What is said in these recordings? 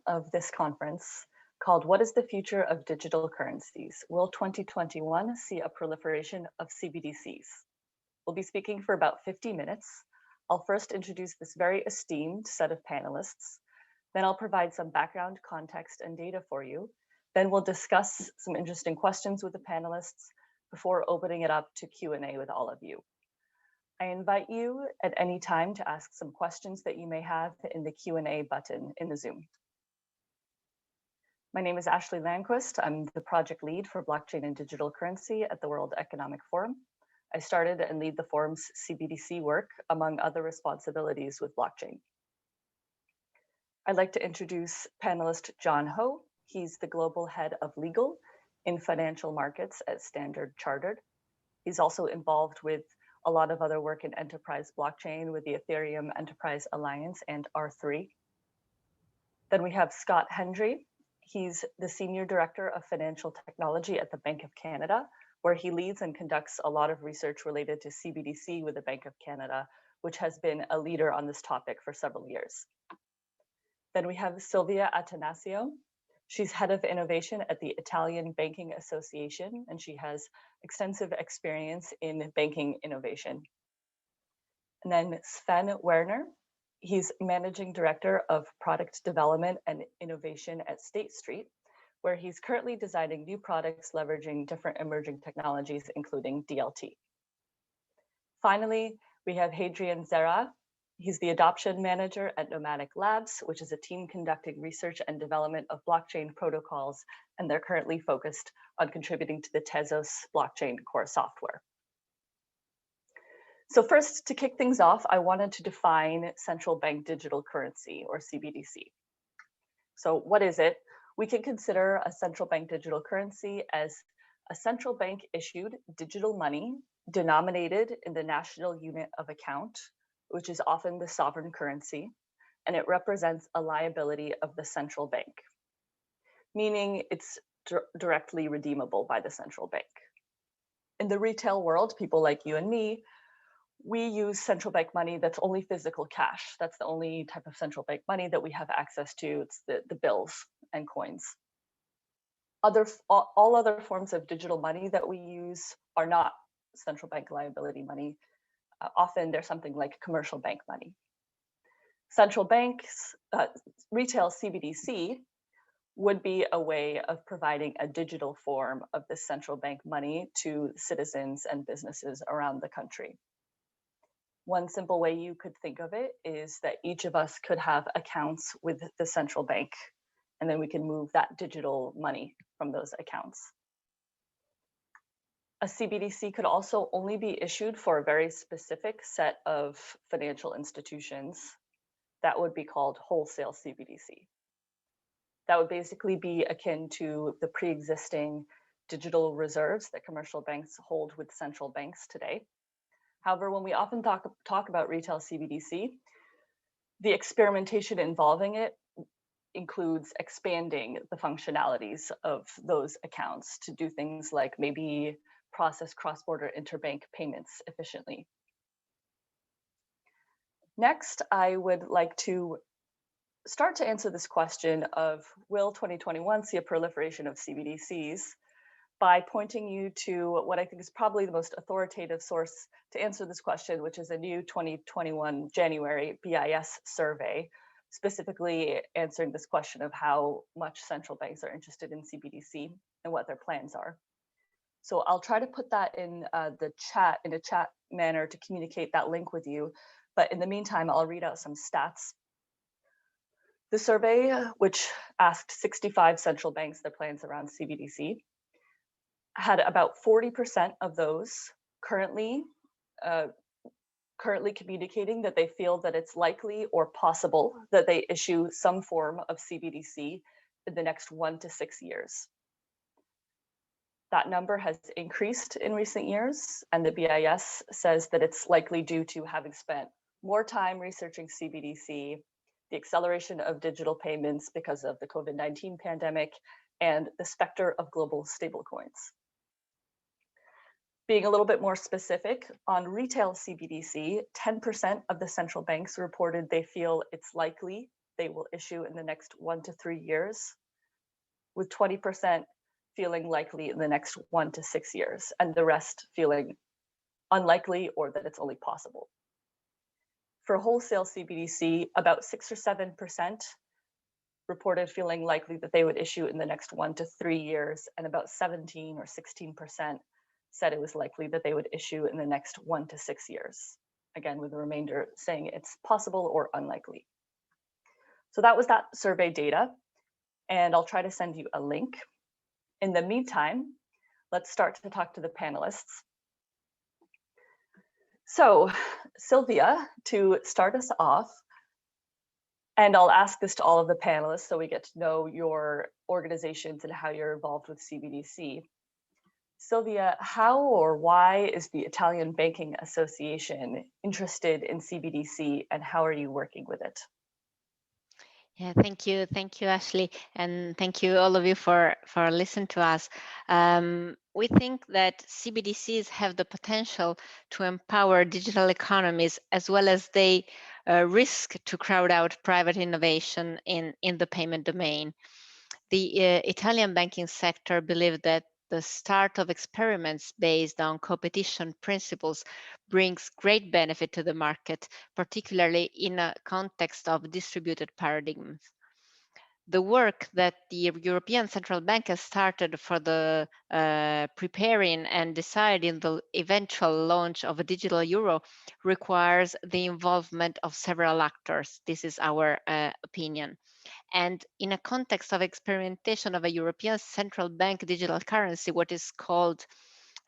of this conference called What is the Future of Digital Currencies? Will 2021 see a proliferation of CBDCs? We'll be speaking for about 50 minutes. I'll first introduce this very esteemed set of panelists. Then I'll provide some background, context, and data for you. Then we'll discuss some interesting questions with the panelists before opening it up to Q&A with all of you. I invite you at any time to ask some questions that you may have in the Q&A button in the Zoom. My name is Ashley Landquist. I'm the project lead for blockchain and digital currency at the World Economic Forum. I started and lead the forum's CBDC work, among other responsibilities with blockchain. I'd like to introduce panelist John Ho. He's the global head of legal in financial markets at Standard Chartered. He's also involved with a lot of other work in enterprise blockchain with the Ethereum Enterprise Alliance and R3. Then we have Scott Hendry. He's the Senior Director of Financial Technology at the Bank of Canada, where he leads and conducts a lot of research related to CBDC with the Bank of Canada, which has been a leader on this topic for several years. Then we have Silvia Attanasio. She's head of innovation at the Italian Banking Association, and she has extensive experience in banking innovation. And then Sven Werner. He's managing director of product development and innovation at State Street, where he's currently designing new products leveraging different emerging technologies, including DLT. Finally, we have Hadrian Zera. He's the adoption manager at Nomadic Labs, which is a team conducting research and development of blockchain protocols, and they're currently focused on contributing to the Tezos blockchain core software. So first, to kick things off, I wanted to define central bank digital currency, or CBDC. So what is it? We can consider a central bank digital currency as a central bank issued digital money denominated in the national unit of account, which is often the sovereign currency, and it represents a liability of the central bank, meaning it's directly redeemable by the central bank. In the retail world, people like you and me, we use central bank money that's only physical cash. That's the only type of central bank money that we have access to. It's the bills and coins. All other forms of digital money that we use are not central bank liability money. Often they're something like commercial bank money. Central banks, retail CBDC would be a way of providing a digital form of this central bank money to citizens and businesses around the country. One simple way you could think of it is that each of us could have accounts with the central bank, and then we can move that digital money from those accounts. A CBDC could also only be issued for a very specific set of financial institutions. That would be called wholesale CBDC. That would basically be akin to the pre-existing digital reserves that commercial banks hold with central banks today. However, when we often talk about retail CBDC, the experimentation involving it includes expanding the functionalities of those accounts to do things like maybe process cross-border interbank payments efficiently. Next, I would like to start to answer this question of, will 2021 see a proliferation of CBDCs, by pointing you to what I think is probably the most authoritative source to answer this question, which is a new 2021 January BIS survey, specifically answering this question of how much central banks are interested in CBDC and what their plans are. So I'll try to put that in the chat, in a chat manner, to communicate that link with you. But in the meantime, I'll read out some stats. The survey, which asked 65 central banks their plans around CBDC, had about 40% of those currently communicating that they feel that it's likely or possible that they issue some form of CBDC in the next 1 to 6 years. That number has increased in recent years, and the BIS says that it's likely due to having spent more time researching CBDC, the acceleration of digital payments because of the COVID-19 pandemic, and the specter of global stablecoins. Being a little bit more specific, on retail CBDC, 10% of the central banks reported they feel it's likely they will issue in the next 1 to 3 years, with 20% feeling likely in the next 1 to 6 years, and the rest feeling unlikely or that it's only possible. For wholesale CBDC, about 6 or 7% reported feeling likely that they would issue in the next 1 to 3 years, and about 17 or 16% said it was likely that they would issue in the next 1 to 6 years. Again, with the remainder saying it's possible or unlikely. So that was that survey data, and I'll try to send you a link. In the meantime, let's start to talk to the panelists. So, Sylvia, to start us off, and I'll ask this to all of the panelists so we get to know your organizations and how you're involved with CBDC. Sylvia, how or why is the Italian Banking Association interested in CBDC, and how are you working with it? Yeah, thank you, Ashley, and thank you all of you for listening to us. We think that CBDCs have the potential to empower digital economies, as well as they risk to crowd out private innovation in the payment domain. The Italian banking sector believed that the start of experiments based on competition principles brings great benefit to the market, particularly in a context of distributed paradigms. The work that the European Central Bank has started for the preparing and deciding the eventual launch of a digital euro requires the involvement of several actors. This is our opinion. And in a context of experimentation of a European Central Bank digital currency, what is called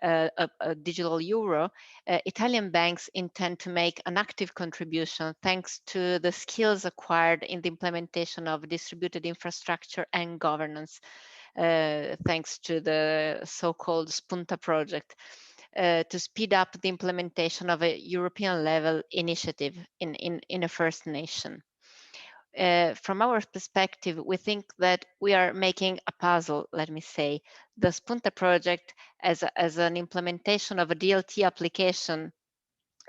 a digital euro, Italian banks intend to make an active contribution thanks to the skills acquired in the implementation of distributed infrastructure and governance, thanks to the so-called Spunta project, to speed up the implementation of a European level initiative in a first nation. From our perspective, we think that we are making a puzzle, let me say. The Spunta project as an implementation of a DLT application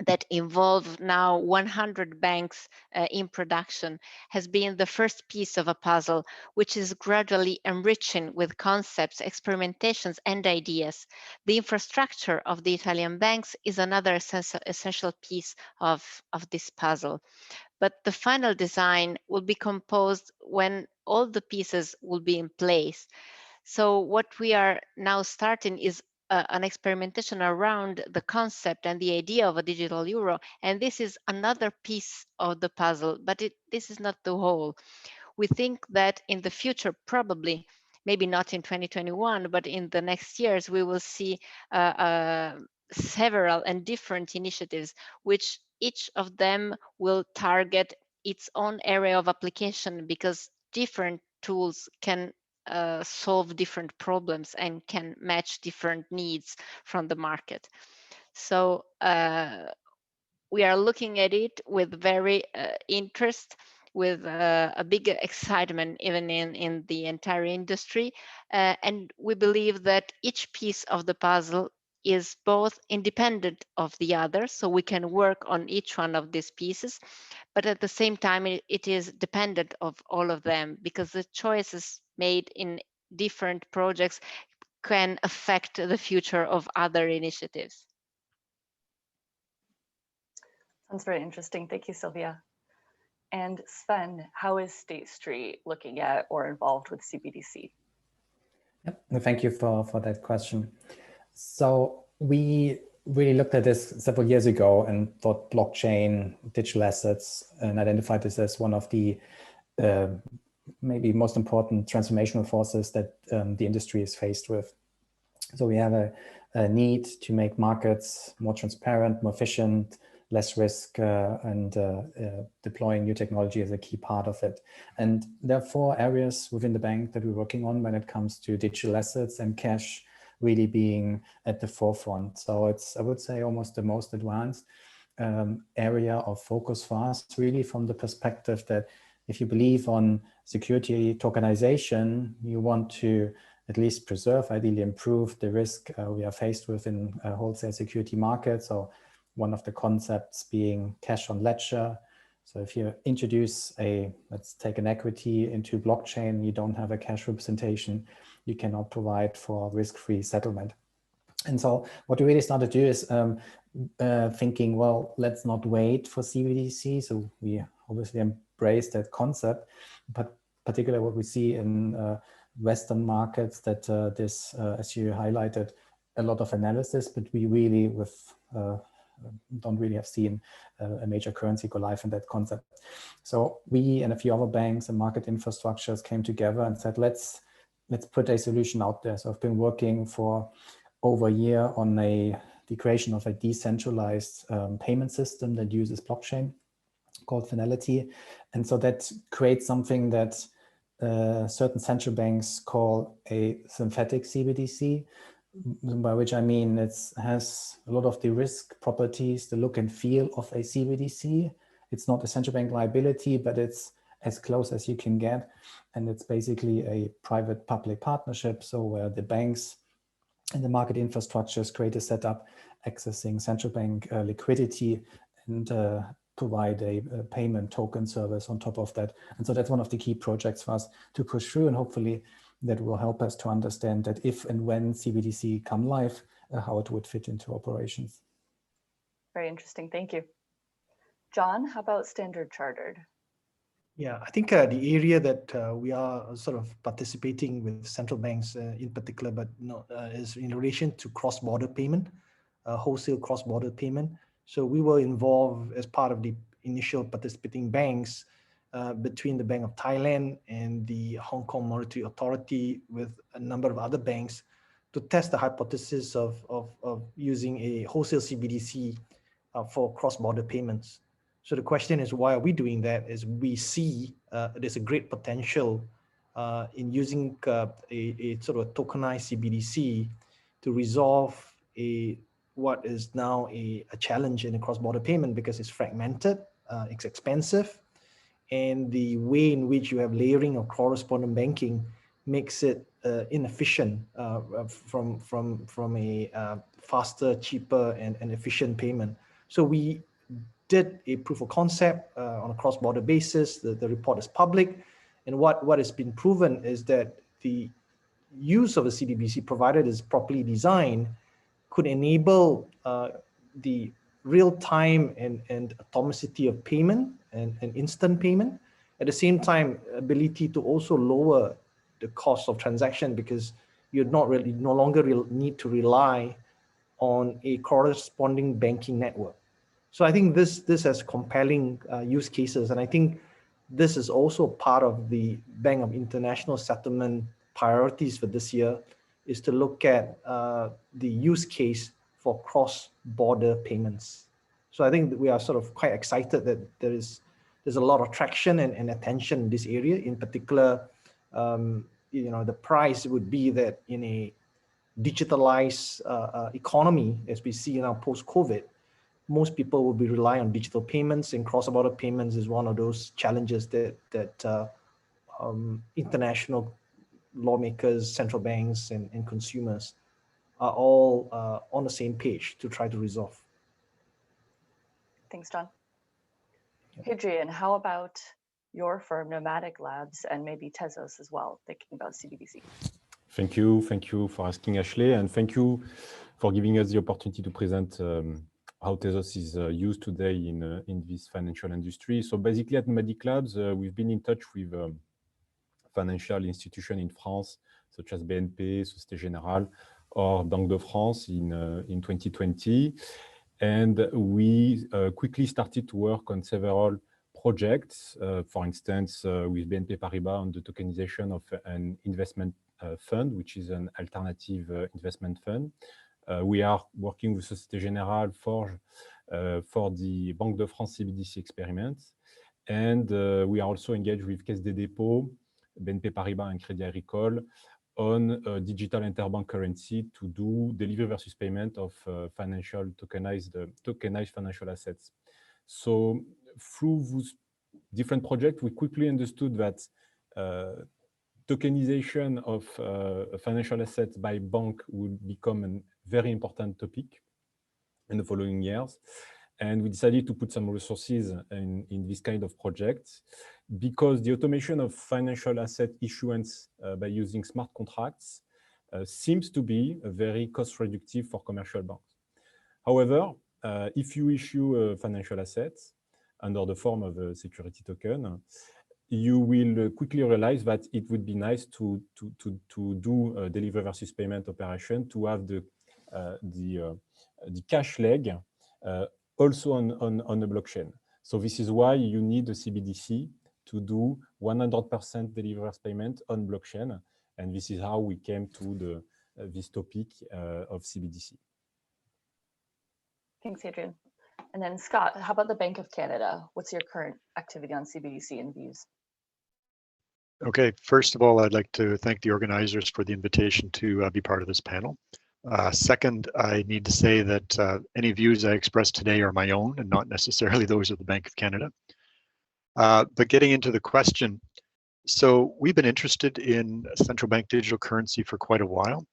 that involve now 100 banks in production has been the first piece of a puzzle, which is gradually enriching with concepts, experimentations, and ideas. The infrastructure of the Italian banks is another essential piece of this puzzle. But the final design will be composed when all the pieces will be in place. So what we are now starting is an experimentation around the concept and the idea of a digital euro. And this is another piece of the puzzle, but this is not the whole. We think that in the future, probably, maybe not in 2021, but in the next years, we will see several and different initiatives, which each of them will target its own area of application, because different tools can solve different problems and can match different needs from the market. So we are looking at it with very interest, with a big excitement even in the entire industry. And we believe that each piece of the puzzle is both independent of the other, so we can work on each one of these pieces, but at the same time it is dependent of all of them, because the choices made in different projects can affect the future of other initiatives. Sounds very interesting. Thank you, Sylvia. And Sven, how is State Street looking at or involved with CBDC? Yep. Thank you for that question. So we really looked at this several years ago and thought blockchain, digital assets, and identified this as one of the maybe most important transformational forces that the industry is faced with. So we have a need to make markets more transparent, more efficient, less risk, and deploying new technology is a key part of it. And there are 4 areas within the bank that we're working on when it comes to digital assets, and cash really being at the forefront. So it's, I would say, almost the most advanced area of focus for us, really, from the perspective that if you believe on security tokenization, you want to at least preserve, ideally improve the risk we are faced with in wholesale security markets. So one of the concepts being cash on ledger, So if you introduce let's take an equity into blockchain, you don't have a cash representation, you cannot provide for risk-free settlement. And so what we really started to do is thinking, well, let's not wait for CBDC. So we obviously embrace that concept, but particularly what we see in Western markets that this, as you highlighted, a lot of analysis, but we really don't really have seen a major currency go live in that concept. So we and a few other banks and market infrastructures came together and said, let's put a solution out there. So I've been working for over a year on the creation of a decentralized payment system that uses blockchain called Finality. And so that creates something that certain central banks call a synthetic CBDC, by which I mean it has a lot of the risk properties, the look and feel of a CBDC. It's not a central bank liability, but it's as close as you can get. And it's basically a private-public partnership. So where the banks and the market infrastructures create a setup accessing central bank liquidity and provide a payment token service on top of that. And so that's one of the key projects for us to push through, and hopefully that will help us to understand that if and when CBDC come live, how it would fit into operations. Very interesting, thank you. John, how about Standard Chartered? Yeah, I think the area that we are sort of participating with central banks in particular, but is in relation to cross-border payment, wholesale cross-border payment. So we were involved as part of the initial participating banks between the Bank of Thailand and the Hong Kong Monetary Authority with a number of other banks to test the hypothesis of using a wholesale CBDC for cross-border payments. So the question is, why are we doing that? Is we see there's a great potential in using a sort of tokenized CBDC to resolve what is now a challenge in a cross-border payment, because it's fragmented, it's expensive, and the way in which you have layering of correspondent banking makes it inefficient from a faster, cheaper, and efficient payment. So we did a proof of concept on a cross-border basis. The report is public. And what has been proven is that the use of a CBDC, provided it's properly designed, could enable the real-time and atomicity of payment and instant payment. At the same time, ability to also lower the cost of transaction, because you're no longer need to rely on a corresponding banking network. So I think this has compelling use cases, and I think this is also part of the Bank of International Settlement priorities for this year, is to look at the use case for cross-border payments. So I think that we are sort of quite excited that there's a lot of traction and attention in this area. In particular, the price would be that in a digitalized economy, as we see now post-COVID, most people will be relying on digital payments, and cross-border payments is one of those challenges that international lawmakers, central banks, and consumers are all on the same page to try to resolve. Thanks, John. Hadrian, how about your firm, Nomadic Labs, and maybe Tezos as well, thinking about CBDC? Thank you for asking, Ashley, and thank you for giving us the opportunity to present how Tezos is used today in this financial industry. So basically at Nomadic Labs, we've been in touch with financial institutions in France, such as BNP, Société Générale, or Banque de France in 2020. And we quickly started to work on several projects, for instance, with BNP Paribas on the tokenization of an investment fund, which is an alternative investment fund. We are working with Société Générale for the Banque de France CBDC experiment. And we are also engaged with Caisse des Dépôts, BNP Paribas and Crédit Agricole on digital interbank currency to do delivery versus payment of tokenized financial assets. So through those different projects, we quickly understood that tokenization of financial assets by bank would become a very important topic in the following years. And we decided to put some resources in this kind of project because the automation of financial asset issuance by using smart contracts seems to be very cost reductive for commercial banks. However, if you issue a financial asset under the form of a security token, you will quickly realize that it would be nice to do a deliver versus payment operation, to have the cash leg also on the blockchain. So this is why you need a CBDC to do 100% deliver versus payment on blockchain, and this is how we came to this topic of CBDC. Thanks, Adrian. And then Scott, how about the Bank of Canada? What's your current activity on CBDC and views? Okay, first of all, I'd like to thank the organizers for the invitation to be part of this panel. Second, I need to say that any views I express today are my own and not necessarily those of the Bank of Canada. But getting into the question, so we've been interested in central bank digital currency for quite a while,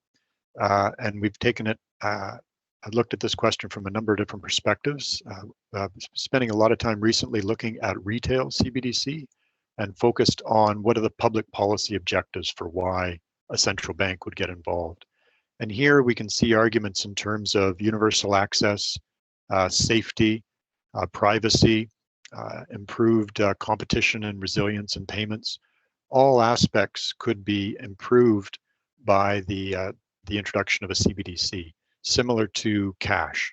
and we've taken it, I've looked at this question from a number of different perspectives, spending a lot of time recently looking at retail CBDC and focused on what are the public policy objectives for why a central bank would get involved. And here we can see arguments in terms of universal access, safety, privacy, improved competition and resilience in payments. All aspects could be improved by the introduction of a CBDC, similar to cash.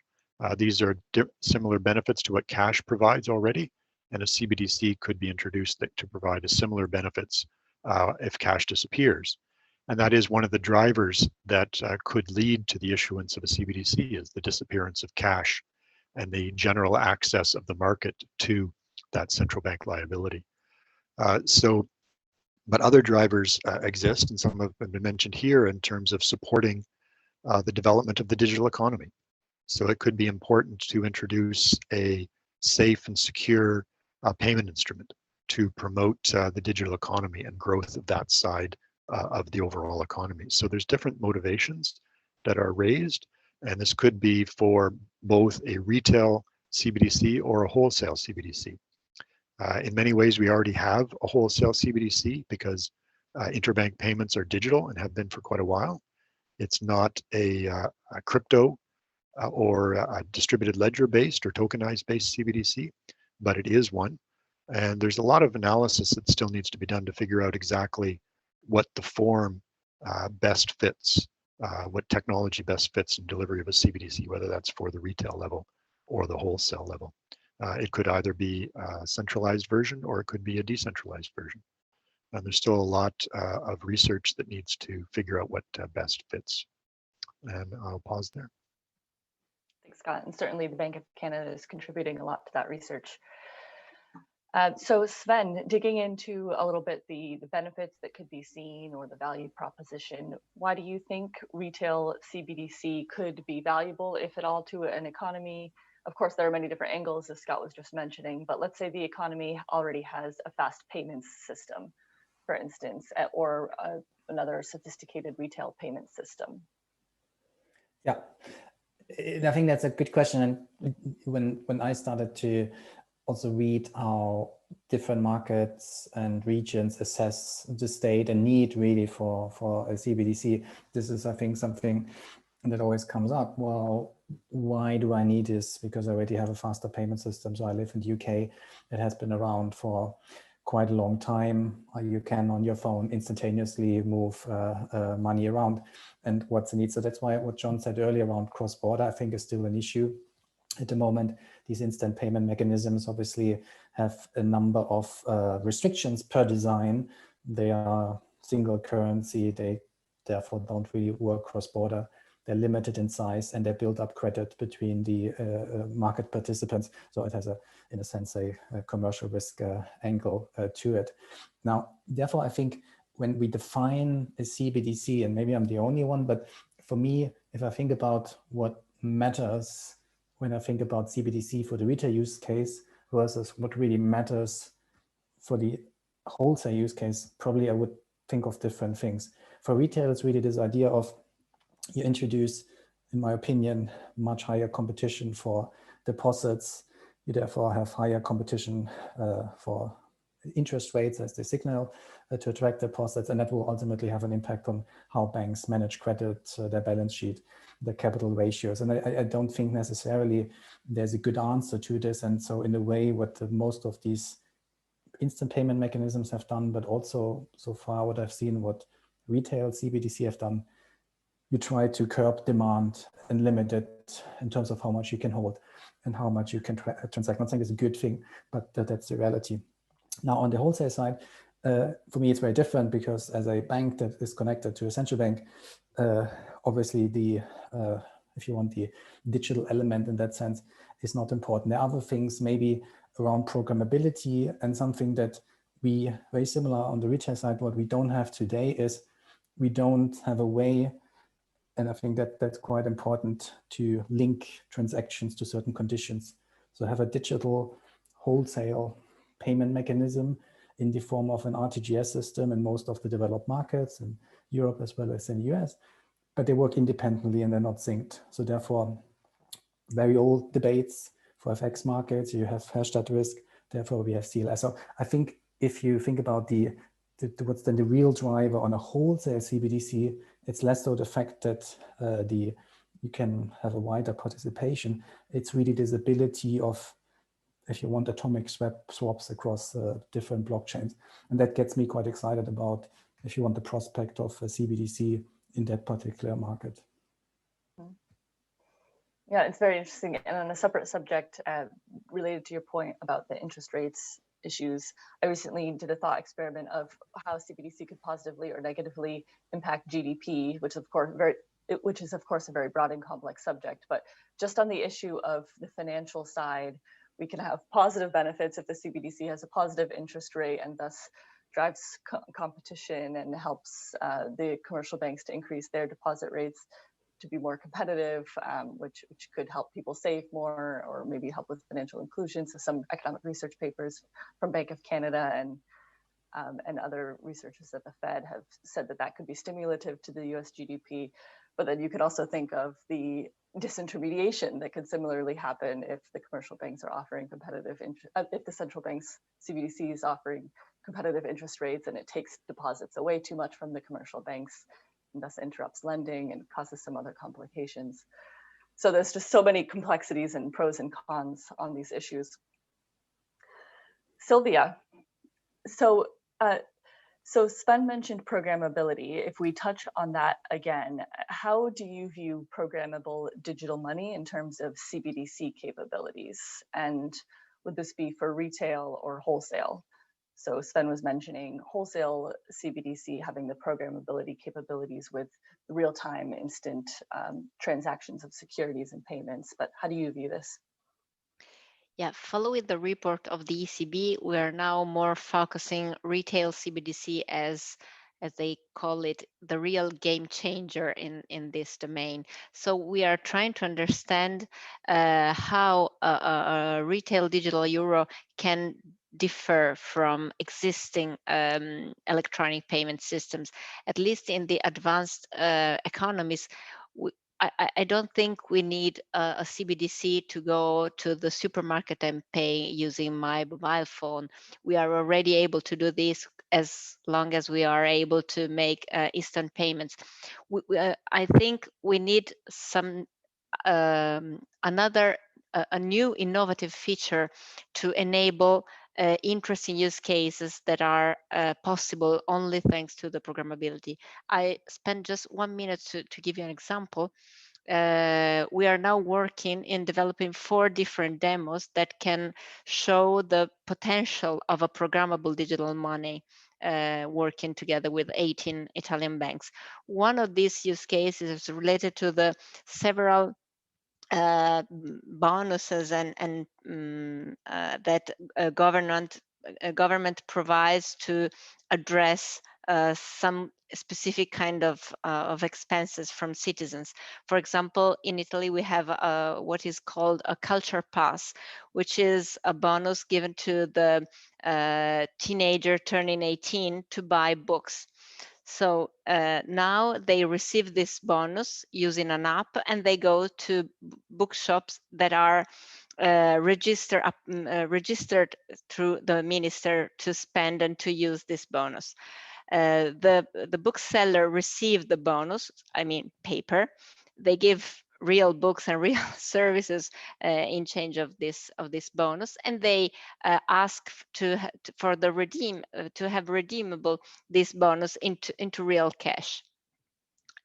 These are similar benefits to what cash provides already, and a CBDC could be introduced to provide similar benefits if cash disappears. And that is one of the drivers that could lead to the issuance of a CBDC, is the disappearance of cash and the general access of the market to that central bank liability. But other drivers exist, and some have been mentioned here in terms of supporting the development of the digital economy. So it could be important to introduce a safe and secure payment instrument to promote the digital economy and growth of that side of the overall economy. So there's different motivations that are raised, and this could be for both a retail CBDC or a wholesale CBDC. In many ways, we already have a wholesale CBDC because interbank payments are digital and have been for quite a while. It's not a crypto or a distributed ledger based or tokenized based CBDC, but it is one. And there's a lot of analysis that still needs to be done to figure out exactly what the form best fits, what technology best fits in delivery of a CBDC, whether that's for the retail level or the wholesale level. It could either be a centralized version or it could be a decentralized version. And there's still a lot of research that needs to figure out what best fits. And I'll pause there. Thanks, Scott. And certainly the Bank of Canada is contributing a lot to that research. So Sven, digging into a little bit the benefits that could be seen or the value proposition, why do you think retail CBDC could be valuable, if at all, to an economy? Of course, there are many different angles, as Scott was just mentioning, but let's say the economy already has a fast payments system, for instance, or another sophisticated retail payment system. Yeah, I think that's a good question. And when I started to also read how different markets and regions assess the state and need really for a CBDC, this is, I think, something that always comes up. Well, why do I need this? Because I already have a faster payment system. So I live in the UK. It has been around for quite a long time. You can on your phone instantaneously move money around. And what's the need? So that's why what John said earlier around cross-border, I think, is still an issue at the moment. These instant payment mechanisms obviously have a number of restrictions per design. They are single currency. They therefore don't really work cross-border. They're limited in size and they build up credit between the market participants. So it has in a sense, a commercial risk angle to it. Now, therefore, I think when we define a CBDC, and maybe I'm the only one, but for me, if I think about what matters when I think about CBDC for the retail use case versus what really matters for the wholesale use case, probably I would think of different things. For retail, it's really this idea of you introduce, in my opinion, much higher competition for deposits, you therefore have higher competition for interest rates as they signal to attract deposits, and that will ultimately have an impact on how banks manage credit, their balance sheet, the capital ratios. And I don't think necessarily there's a good answer to this. And so in a way, what most of these instant payment mechanisms have done, but also so far what I've seen, what retail CBDC have done, you try to curb demand and limit it in terms of how much you can hold and how much you can transact. I'm not saying it's a good thing, but that's the reality. Now, on the wholesale side, for me, it's very different because as a bank that is connected to a central bank, obviously the, if you want, the digital element in that sense is not important. There are other things maybe around programmability, and something that we, very similar on the retail side, what we don't have today is we don't have a way, and I think that that's quite important, to link transactions to certain conditions. So have a digital wholesale payment mechanism in the form of an RTGS system in most of the developed markets in Europe as well as in the US, but they work independently and they're not synced. So therefore, very old debates for FX markets, you have Herstatt risk, therefore we have CLS. So I think if you think about what's then the real driver on a wholesale CBDC, it's less so the fact that you can have a wider participation. It's really this ability of, if you want, atomic swaps across different blockchains. And that gets me quite excited about, if you want, the prospect of a CBDC in that particular market. Yeah, it's very interesting. And on a separate subject related to your point about the interest rates issues, I recently did a thought experiment of how CBDC could positively or negatively impact GDP, which is of course a very broad and complex subject. But just on the issue of the financial side, we can have positive benefits if the CBDC has a positive interest rate and thus drives competition and helps the commercial banks to increase their deposit rates to be more competitive, which could help people save more or maybe help with financial inclusion. So some economic research papers from Bank of Canada and other researchers at the Fed have said that that could be stimulative to the US GDP. But then you could also think of the disintermediation that could similarly happen if the commercial banks are offering competitive, if the central bank's CBDC is offering competitive interest rates and it takes deposits away too much from the commercial banks, and thus interrupts lending and causes some other complications. So there's just so many complexities and pros and cons on these issues. Sylvia, so Sven mentioned programmability. If we touch on that again, how do you view programmable digital money in terms of CBDC capabilities? And would this be for retail or wholesale? So Sven was mentioning wholesale CBDC having the programmability capabilities with real-time instant transactions of securities and payments, but how do you view this? Yeah, following the report of the ECB, we are now more focusing retail CBDC as they call it, the real game changer in this domain. So we are trying to understand how a retail digital euro can differ from existing electronic payment systems. At least in the advanced economies, I don't think we need a CBDC to go to the supermarket and pay using my mobile phone. We are already able to do this as long as we are able to make instant payments. I think we need some a new innovative feature to enable interesting use cases that are possible only thanks to the programmability. I spent just 1 minute to give you an example. We are now working in developing 4 different demos that can show the potential of a programmable digital money working together with 18 Italian banks. One of these use cases is related to the several bonuses and that government provides to address some specific kind of expenses from citizens. For example, in Italy, we have what is called a culture pass, which is a bonus given to the teenager turning 18 to buy books. So now they receive this bonus using an app and they go to bookshops that are registered through the minister to spend and to use this bonus. The bookseller received the bonus, I mean paper. They give real books and real services in change of this bonus, and they ask to have redeemable this bonus into real cash.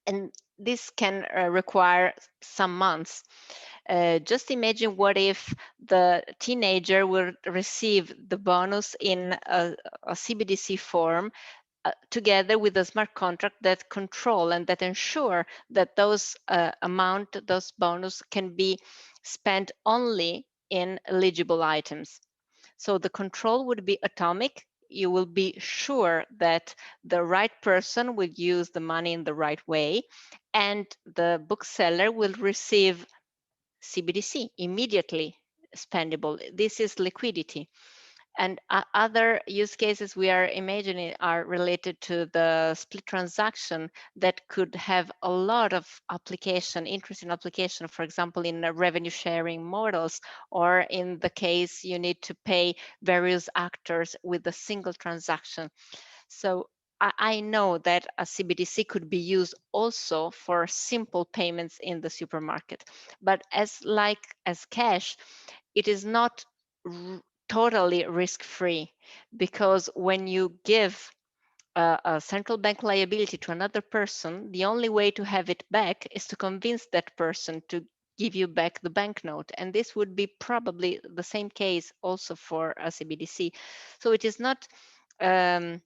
And this can require some months. Just imagine what if the teenager will receive the bonus in a CBDC form together with a smart contract that control and that ensure that those those bonus can be spent only in eligible items. So the control would be atomic. You will be sure that the right person will use the money in the right way, and the bookseller will receive CBDC immediately spendable. This is liquidity. And other use cases we are imagining are related to the split transaction that could have a lot of interesting application, for example, in revenue sharing models, or in the case you need to pay various actors with a single transaction. So I know that a CBDC could be used also for simple payments in the supermarket, but as cash, it is not totally risk-free, because when you give a central bank liability to another person, the only way to have it back is to convince that person to give you back the banknote. And this would be probably the same case also for a CBDC. So it is not, I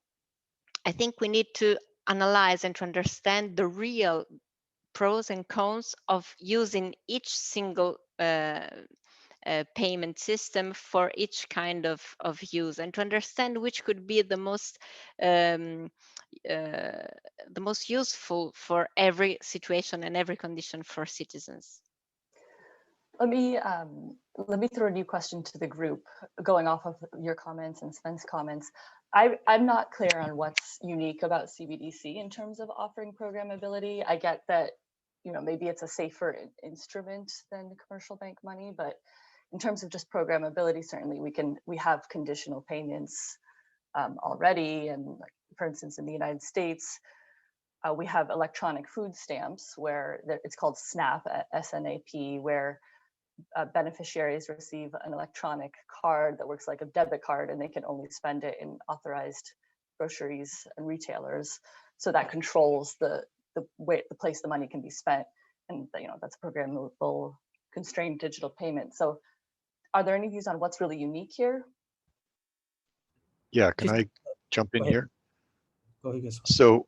think we need to analyze and to understand the real pros and cons of using each single payment system for each kind of use, and to understand which could be the most useful for every situation and every condition for citizens. Let me throw a new question to the group, going off of your comments and Sven's comments. I'm not clear on what's unique about CBDC in terms of offering programmability. I get that, maybe it's a safer instrument than commercial bank money, but in terms of just programmability, certainly we have conditional payments already. And for instance, in the United States, we have electronic food stamps where it's called SNAP, SNAP, where beneficiaries receive an electronic card that works like a debit card, and they can only spend it in authorized groceries and retailers. So that controls the place the money can be spent, and that's a programmable constrained digital payment. So are there any views on what's really unique here? Yeah, can I jump in here? Go ahead. So,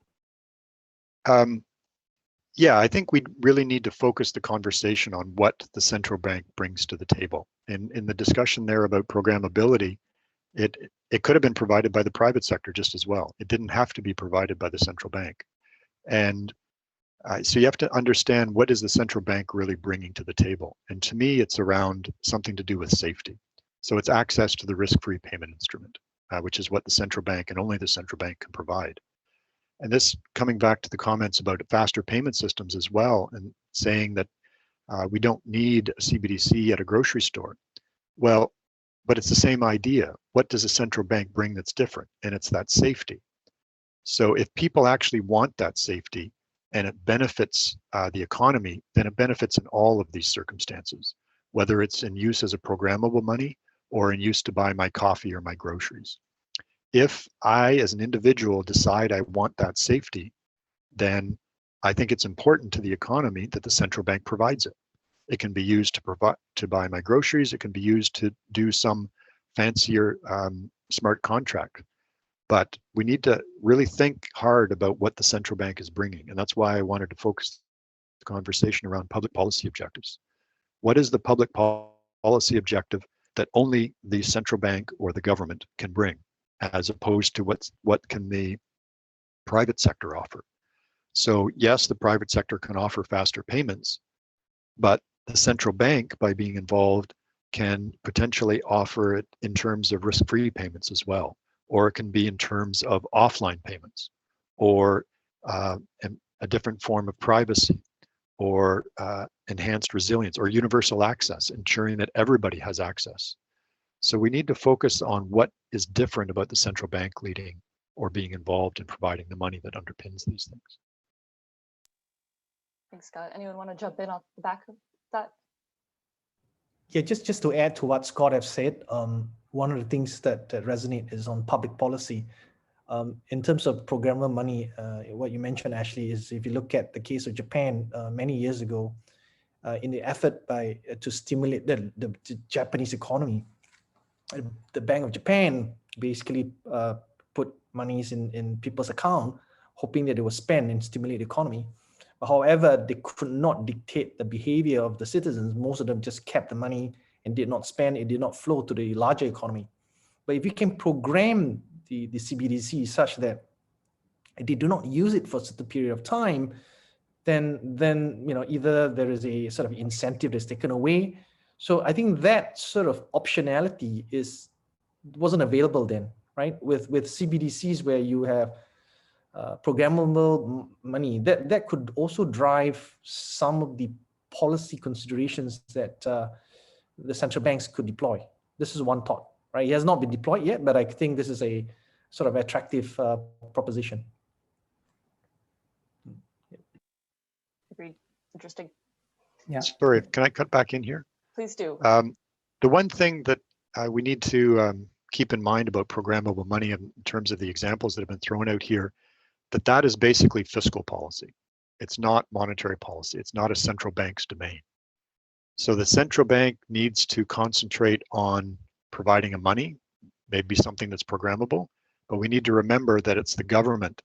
yeah, I think we really need to focus the conversation on what the central bank brings to the table. And in the discussion there about programmability, it could have been provided by the private sector just as well. It didn't have to be provided by the central bank. And so you have to understand, what is the central bank really bringing to the table? And to me, it's around something to do with safety. So it's access to the risk-free payment instrument, which is what the central bank and only the central bank can provide. And this, coming back to the comments about faster payment systems as well, and saying that we don't need a CBDC at a grocery store. Well, but it's the same idea. What does a central bank bring that's different? And it's that safety. So if people actually want that safety and it benefits the economy, then it benefits in all of these circumstances, whether it's in use as a programmable money or in use to buy my coffee or my groceries. If I, as an individual, decide I want that safety, then I think it's important to the economy that the central bank provides it. It can be used to buy my groceries. It can be used to do some fancier smart contract. But we need to really think hard about what the central bank is bringing. And that's why I wanted to focus the conversation around public policy objectives. What is the public policy objective that only the central bank or the government can bring, as opposed to what can the private sector offer? So yes, the private sector can offer faster payments, but the central bank, by being involved, can potentially offer it in terms of risk-free payments as well, or it can be in terms of offline payments, or a different form of privacy, or enhanced resilience or universal access, ensuring that everybody has access. So we need to focus on what is different about the central bank leading or being involved in providing the money that underpins these things. Thanks, Scott. Anyone want to jump in off the back of that? Yeah, just to add to what Scott has said, one of the things that resonate is on public policy. In terms of programmable money, what you mentioned, Ashley, is if you look at the case of Japan many years ago, in the effort to stimulate the Japanese economy, the Bank of Japan basically put monies in people's account, hoping that they will spend and stimulate the economy. However, they could not dictate the behavior of the citizens. Most of them just kept the money and did not spend. It did not flow to the larger economy. But if you can program the CBDC such that they do not use it for a certain period of time, then either there is a sort of incentive that's taken away. So I think that sort of optionality wasn't available then, right? With CBDCs where you have programmable money, that could also drive some of the policy considerations that the central banks could deploy. This is one thought, right? It has not been deployed yet, but I think this is a sort of attractive proposition. Agreed. Interesting. Yeah. Sorry, can I cut back in here? Please do. The one thing that we need to keep in mind about programmable money in terms of the examples that have been thrown out here, that is basically fiscal policy. It's not monetary policy. It's not a central bank's domain. So the central bank needs to concentrate on providing a money, maybe something that's programmable, but we need to remember that it's the government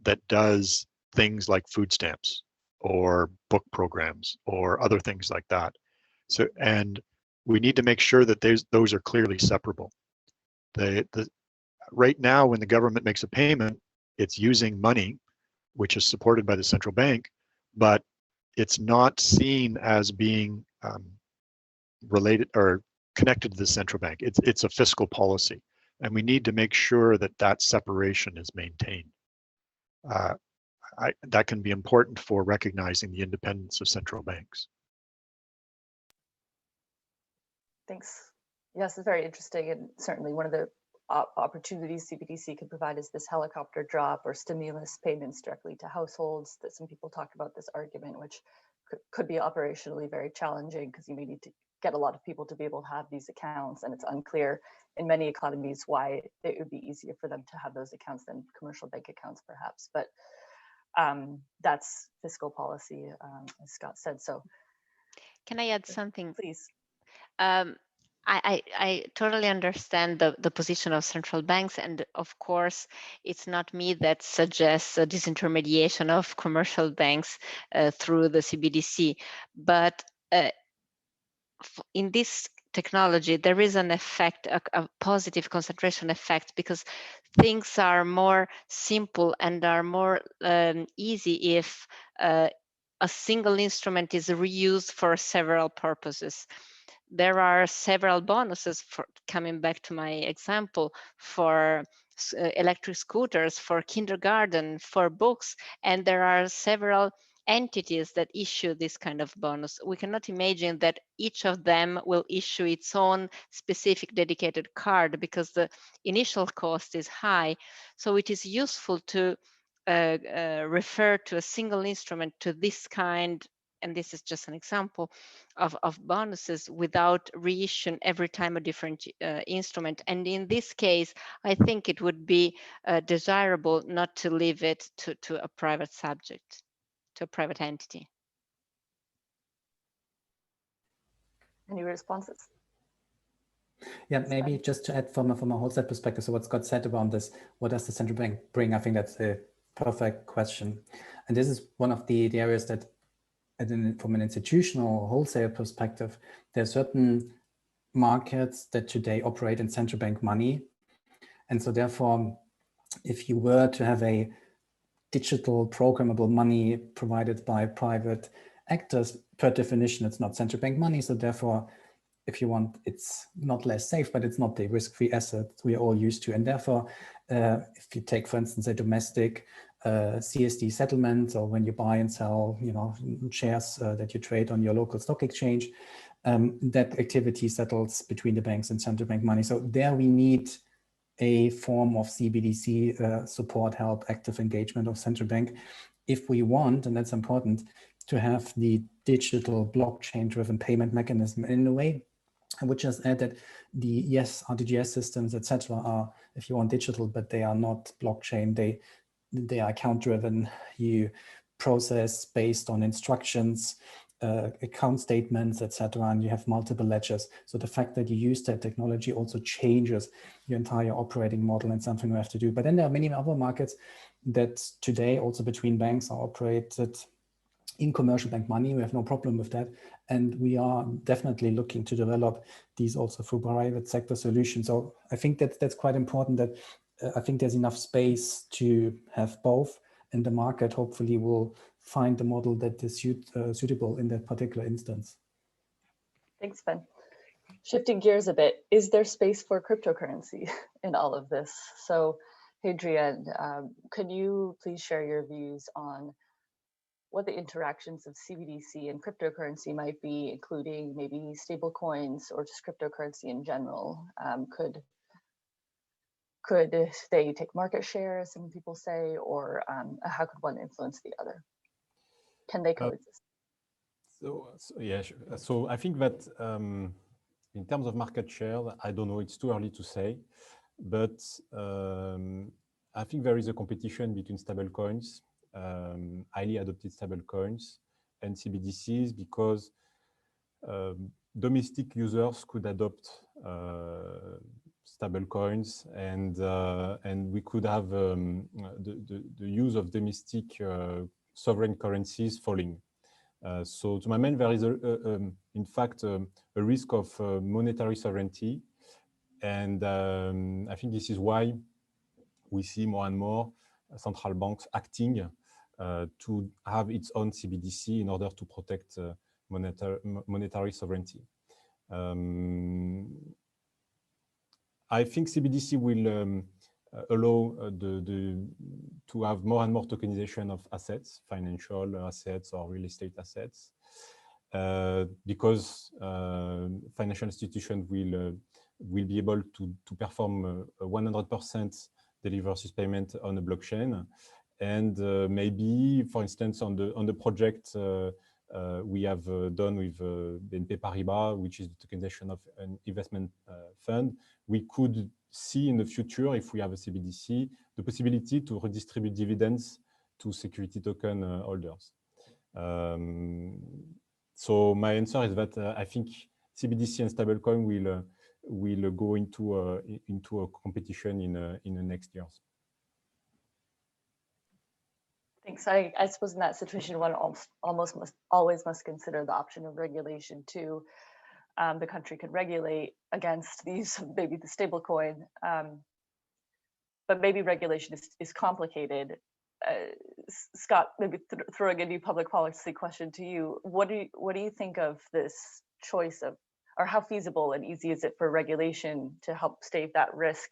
that does things like food stamps or book programs or other things like that. So, and we need to make sure that those are clearly separable. Right now, when the government makes a payment, it's using money, which is supported by the central bank, but it's not seen as being related or connected to the central bank. It's a fiscal policy, and we need to make sure that that separation is maintained. That can be important for recognizing the independence of central banks. Thanks. Yes, it's very interesting, and certainly one of the opportunities CBDC could provide is this helicopter drop or stimulus payments directly to households that some people talk about this argument, which could be operationally very challenging because you may need to get a lot of people to be able to have these accounts, and it's unclear in many economies why it would be easier for them to have those accounts than commercial bank accounts perhaps, but that's fiscal policy, as Scott said. So can I add something? Please. I totally understand the position of central banks, and of course, it's not me that suggests a disintermediation of commercial banks through the CBDC, but in this technology, there is an effect, a positive concentration effect, because things are more simple and are more easy if a single instrument is reused for several purposes. There are several bonuses, for coming back to my example, for electric scooters, for kindergarten, for books, and there are several entities that issue this kind of bonus. We cannot imagine that each of them will issue its own specific dedicated card because the initial cost is high. So it is useful to refer to a single instrument to this kind, and this is just an example of bonuses, without reissuing every time a different instrument. And in this case, I think it would be desirable not to leave it to a private subject, to a private entity. Any responses? Yeah, maybe just to add from a wholesale perspective, so what Scott said about this, what does the central bank bring? I think that's a perfect question. And this is one of the areas that, from an institutional wholesale perspective, there are certain markets that today operate in central bank money. And so therefore, if you were to have a digital programmable money provided by private actors, per definition, it's not central bank money. So therefore, if you want, it's not less safe, but it's not the risk-free asset we are all used to. And therefore, if you take, for instance, a domestic CSD settlement, or when you buy and sell, shares that you trade on your local stock exchange, that activity settles between the banks and central bank money. So there we need a form of CBDC support, help, active engagement of central bank, if we want, and that's important, to have the digital blockchain-driven payment mechanism. In a way, I would just add that the RTGS systems, etc., are, if you want, digital, but they are not blockchain. They are account-driven. You process based on instructions, account statements, etc., and you have multiple ledgers. So the fact that you use that technology also changes your entire operating model, and something we have to do. But then there are many other markets that today also between banks are operated in commercial bank money. We have no problem with that. And we are definitely looking to develop these also through private sector solutions. So I think that's quite important, that I think there's enough space to have both, and the market hopefully will find the model that is suitable in that particular instance. Thanks, Ben. Shifting gears a bit, is there space for cryptocurrency in all of this? So, Hadrian, could you please share your views on what the interactions of CBDC and cryptocurrency might be, including maybe stable coins or just cryptocurrency in general? Could they take market share, as some people say, or how could one influence the other? Can they coexist? Yeah, sure. So I think that in terms of market share, I don't know, it's too early to say, but I think there is a competition between stable coins, highly adopted stable coins, and CBDCs, because domestic users could adopt stable coins, and we could have the use of domestic sovereign currencies falling. So to my mind, there is in fact a risk of monetary sovereignty, and I think this is why we see more and more central banks acting to have its own CBDC in order to protect monetary sovereignty. I think CBDC will allow to have more and more tokenization of assets, financial assets or real estate assets, because financial institutions will be able to perform 100% deliver versus payment on a blockchain, and maybe, for instance, on the project we have done with BNP Paribas, which is the tokenization of an investment fund, we could see in the future, if we have a CBDC, the possibility to redistribute dividends to security token holders. So my answer is that I think CBDC and stablecoin will go into a competition in the next years. Thanks. I suppose in that situation, one always must consider the option of regulation too. The country could regulate against these, maybe the stable coin, but maybe regulation is complicated. Scott, maybe throwing a new public policy question to you. What do you think of this choice of, or how feasible and easy is it for regulation to help stave that risk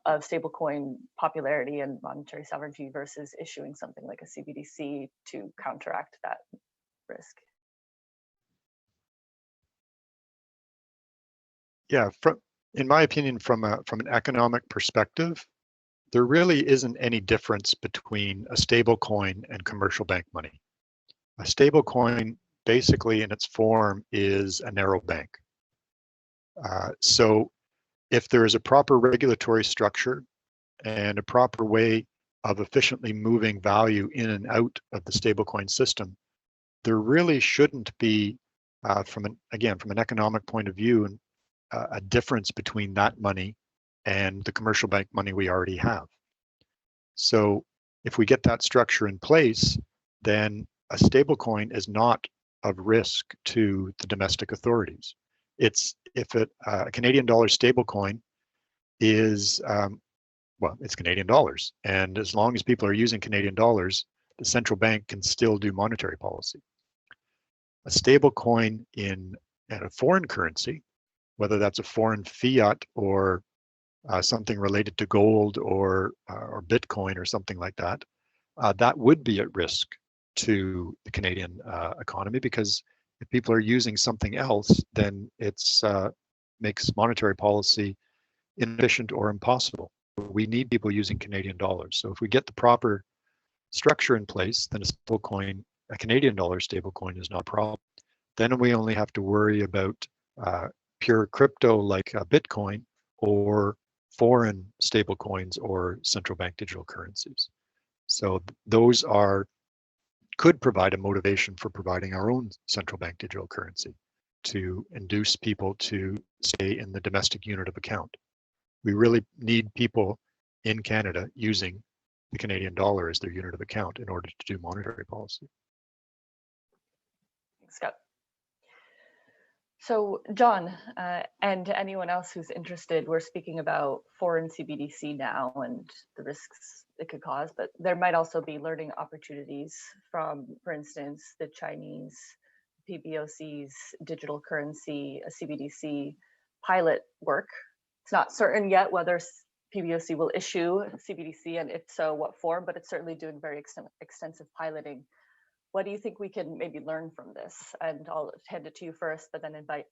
of stablecoin popularity and monetary sovereignty versus issuing something like a CBDC to counteract that risk? Yeah, in my opinion, from an economic perspective, there really isn't any difference between a stable coin and commercial bank money. A stable coin, basically in its form, is a narrow bank. So if there is a proper regulatory structure and a proper way of efficiently moving value in and out of the stablecoin system, there really shouldn't be, from an economic point of view, a difference between that money and the commercial bank money we already have. So if we get that structure in place, then a stablecoin is not of risk to the domestic authorities. If a Canadian dollar stablecoin is, well, it's Canadian dollars, and as long as people are using Canadian dollars, the central bank can still do monetary policy. A stablecoin in a foreign currency, whether that's a foreign fiat or something related to gold or Bitcoin or something like that, that would be at risk to the Canadian economy, because if people are using something else, then it's makes monetary policy inefficient or impossible. We need people using Canadian dollars. So if we get the proper structure in place, then a stable coin, a Canadian dollar stable coin, is not a problem. Then we only have to worry about pure crypto like Bitcoin, or foreign stable coins or central bank digital currencies. So those could provide a motivation for providing our own central bank digital currency to induce people to stay in the domestic unit of account. We really need people in Canada using the Canadian dollar as their unit of account in order to do monetary policy. Thanks, Scott. So John, and anyone else who's interested, we're speaking about foreign CBDC now and the risks it could cause, but there might also be learning opportunities from, for instance, the Chinese PBOC's digital currency, a CBDC pilot work. It's not certain yet whether PBOC will issue CBDC, and if so, what form, but it's certainly doing very extensive piloting. What do you think we can maybe learn from this? And I'll hand it to you first, but then invite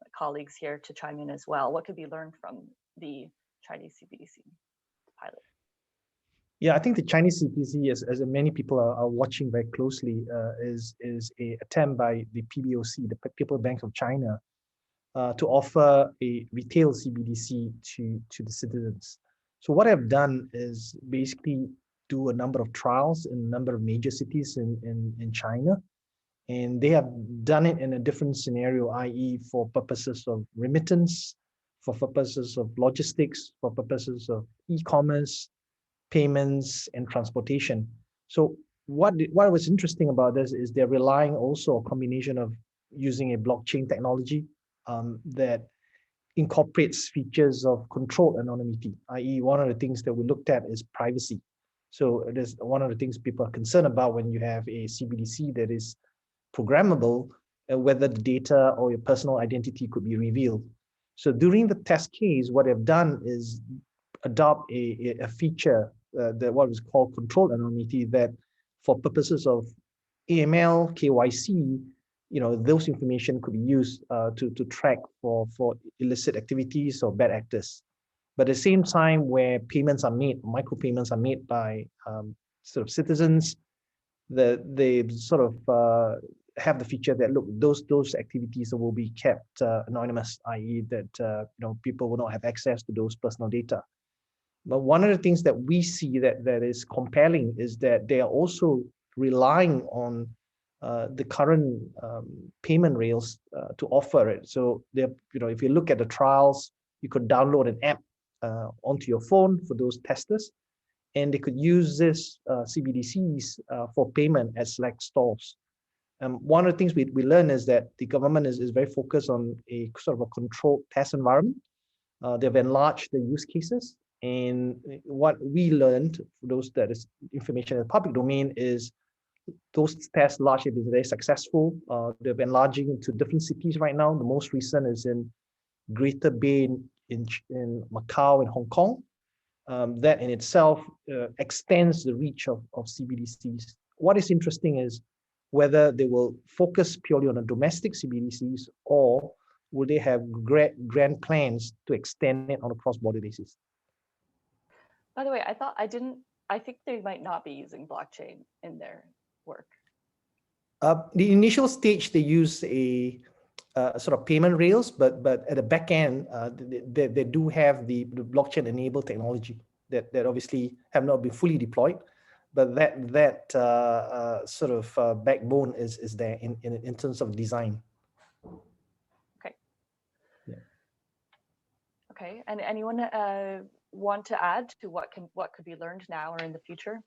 my colleagues here to chime in as well. What could be learned from the Chinese CBDC pilot? Yeah, I think the Chinese CBDC, as many people are watching very closely, is a attempt by the PBOC, the People's Bank of China, to offer a retail CBDC to the citizens. So what I've done is basically do a number of trials in a number of major cities in China. And they have done it in a different scenario, i.e. for purposes of remittance, for purposes of logistics, for purposes of e-commerce, payments, and transportation. So what was interesting about this is they're relying also a combination of using a blockchain technology that incorporates features of controlled anonymity, i.e. one of the things that we looked at is privacy. So it is one of the things people are concerned about when you have a CBDC that is programmable, whether the data or your personal identity could be revealed. So during the test case, what they've done is adopt a feature that what is called controlled anonymity, that for purposes of AML, KYC, those information could be used to track for illicit activities or bad actors. But at the same time, where payments are made, micropayments are made by sort of citizens, they sort of have the feature that, look, those activities will be kept anonymous, i.e. that people will not have access to those personal data. But one of the things that we see that is compelling is that they are also relying on the current payment rails to offer it. So if you look at the trials, you could download an app onto your phone for those testers, and they could use this CBDCs for payment at select stores. One of the things we learn is that the government is very focused on a sort of a controlled test environment. They've enlarged the use cases. And what we learned, for those that is information in the public domain, is those tests largely have been very successful. They've been enlarging into different cities right now. The most recent is in Greater Bay in Macau and Hong Kong. That in itself extends the reach of CBDCs. What is interesting is whether they will focus purely on the domestic CBDCs, or will they have grand plans to extend it on a cross-border basis. By the way, I think they might not be using blockchain in their work. The initial stage, they use a sort of payment rails, but at the back end, they do have the blockchain enabled technology that obviously have not been fully deployed, but that sort of backbone is there in terms of design. Okay. Yeah. Okay, and anyone want to add to what could be learned now or in the future?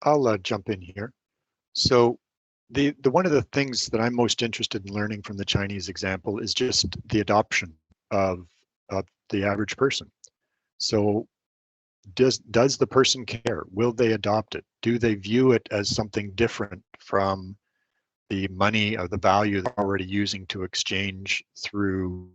I'll jump in here. So the one of the things that I'm most interested in learning from the Chinese example is just the adoption of the average person. So does the person care? Will they adopt it? Do they view it as something different from the money or the value they're already using to exchange through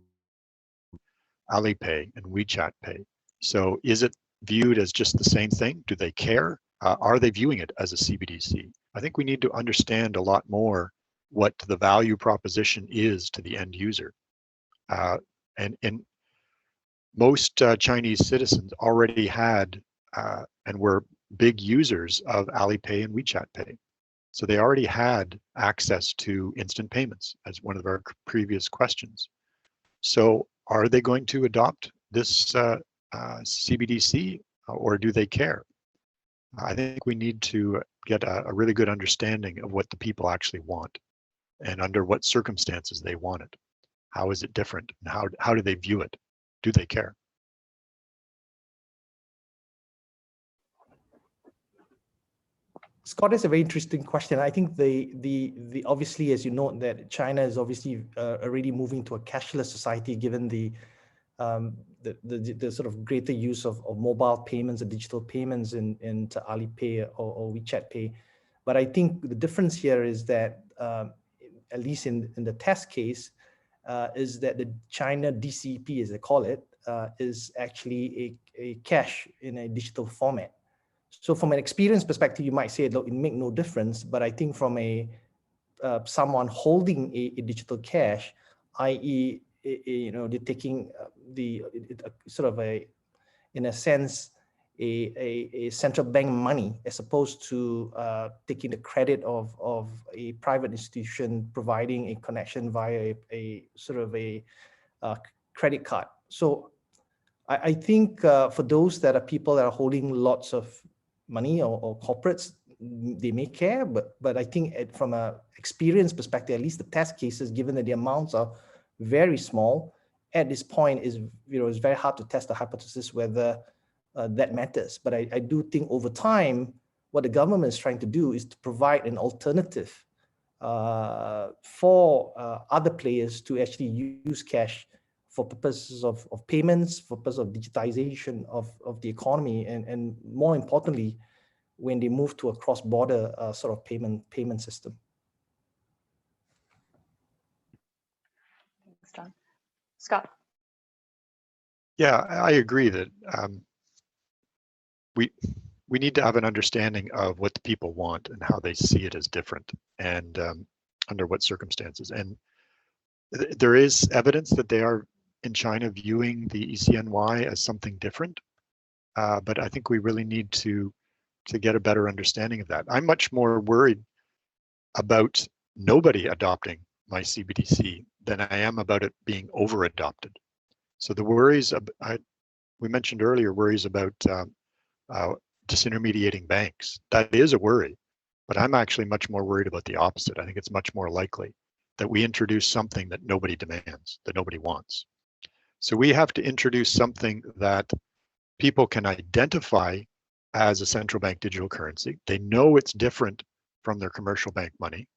Alipay and WeChat Pay. So is it viewed as just the same thing? Do they care? Are they viewing it as a CBDC? I think we need to understand a lot more what the value proposition is to the end user. And most Chinese citizens already had and were big users of Alipay and WeChat Pay. So they already had access to instant payments, as one of our previous questions. So are they going to adopt this CBDC, or do they care? I think we need to get a really good understanding of what the people actually want and under what circumstances they want it. How is it different? And how do they view it? Do they care? Scott, is a very interesting question. I think the obviously, as you note, that China is obviously already moving to a cashless society, given the sort of greater use of mobile payments and digital payments into Alipay or WeChat Pay. But I think the difference here is that, at least in the test case, is that the China DCP, as they call it, is actually a cash in a digital format. So from an experience perspective, you might say it make no difference, but I think from a someone holding a digital cash, i.e., they're taking sort of in a sense, a central bank money, as opposed to taking the credit of a private institution providing a connection via a sort of a credit card. So I think for those that are people that are holding lots of money or corporates, they may care, but I think from an experience perspective, at least the test cases, given that the amounts are very small, at this point is it's very hard to test the hypothesis whether that matters. But I do think over time, what the government is trying to do is to provide an alternative for other players to actually use cash for purposes of payments, for purposes of digitization of the economy, and more importantly, when they move to a cross-border sort of payment system. Thanks, John. Scott. Yeah, I agree that we need to have an understanding of what the people want and how they see it as different, and under what circumstances. And there is evidence that they are in China viewing the ECNY as something different, but I think we really need to get a better understanding of that. I'm much more worried about nobody adopting my CBDC than I am about it being over adopted. So the worries we mentioned earlier, worries about disintermediating banks. That is a worry, but I'm actually much more worried about the opposite. I think it's much more likely that we introduce something that nobody demands, that nobody wants. So we have to introduce something that people can identify as a central bank digital currency. They know it's different from their commercial bank money,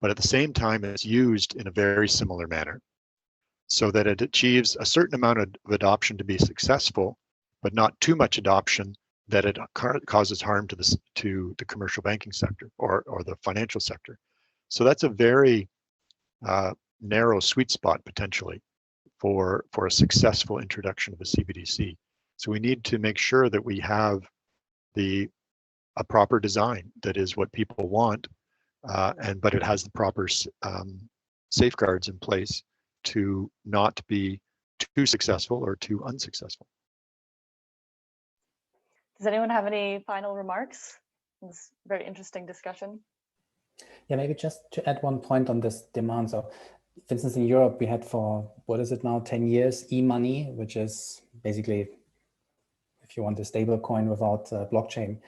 but at the same time, it's used in a very similar manner, so that it achieves a certain amount of adoption to be successful, but not too much adoption that it causes harm to the commercial banking sector or the financial sector. So that's a very narrow sweet spot potentially for a successful introduction of a CBDC. So we need to make sure that we have a proper design that is what people want, but it has the proper safeguards in place to not be too successful or too unsuccessful. Does anyone have any final remarks? It's a very interesting discussion. Yeah, maybe just to add one point on this demand. So, for instance, in Europe, we had for, what is it now, 10 years, e-money, which is basically, if you want, a stable coin without blockchain.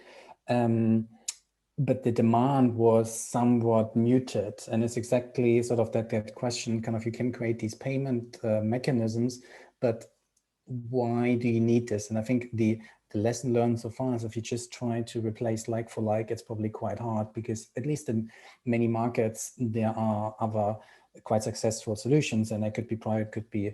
But the demand was somewhat muted. And it's exactly sort of that question, kind of, you can create these payment mechanisms, but why do you need this? And I think the lesson learned so far is if you just try to replace like for like, it's probably quite hard, because at least in many markets, there are other quite successful solutions, and they could be private, could be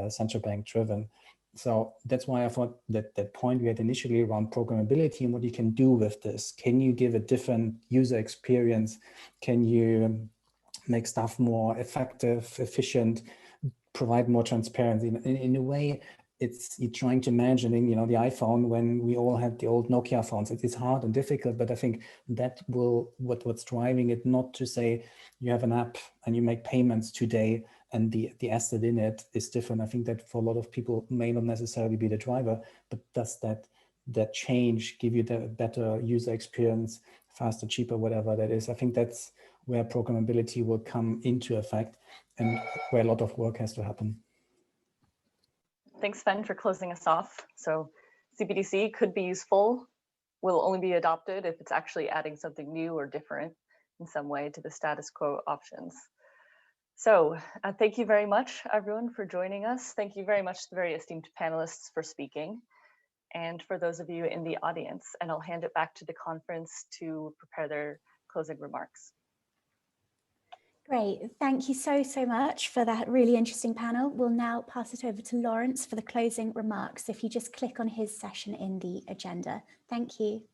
central bank driven. So that's why I thought that point we had initially around programmability and what you can do with this. Can you give a different user experience? Can you make stuff more effective, efficient, provide more transparency? In a way, it's you're trying to imagining, the iPhone when we all had the old Nokia phones. It is hard and difficult, but I think that will what's driving it, not to say you have an app and you make payments today and the asset in it is different. I think that for a lot of people may not necessarily be the driver, but does that change give you the better user experience, faster, cheaper, whatever that is? I think that's where programmability will come into effect and where a lot of work has to happen. Thanks, Sven, for closing us off. So CBDC could be useful, will only be adopted if it's actually adding something new or different in some way to the status quo options. So thank you very much, everyone, for joining us. Thank you very much to the very esteemed panelists for speaking, and for those of you in the audience. And I'll hand it back to the conference to prepare their closing remarks. Great. Thank you so much for that really interesting panel. We'll now pass it over to Lawrence for the closing remarks. If you just click on his session in the agenda. Thank you.